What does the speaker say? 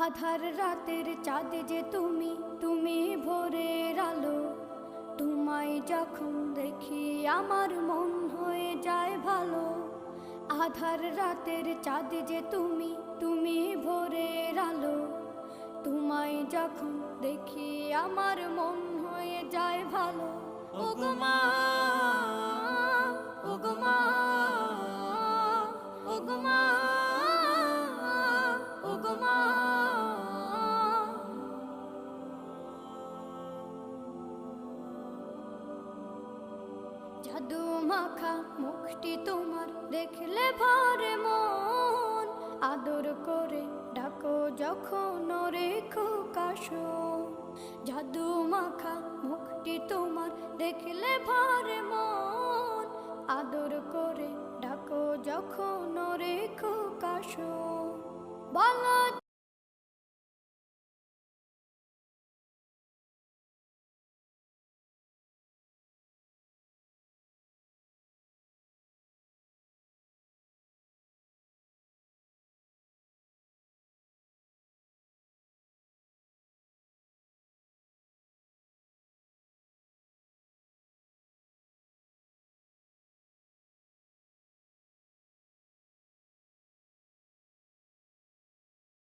আধার রাতের চাঁদ যে তুমি, তুমি ভোরের আলো। তোমায় যখন দেখি আমার মন হয়ে যায় ভালো। আধার রাতের চাঁদ যে তুমি, তুমি ভোরের আলো। তোমায় যখন দেখি আমার মন হয়ে যায় ভালো। ওগো মা, ওগো মা, ওগো মা, ওগো মা। জাদু মাখা মুখটি তোমার দেখলে ভরে মন। আদর করে ডাকো যখন রেখো কাশন। জাদু মাখা মুখটি তোমার দেখলে ভরে মন। আদর করে ডাকো যখন রেখো কাশন। বলো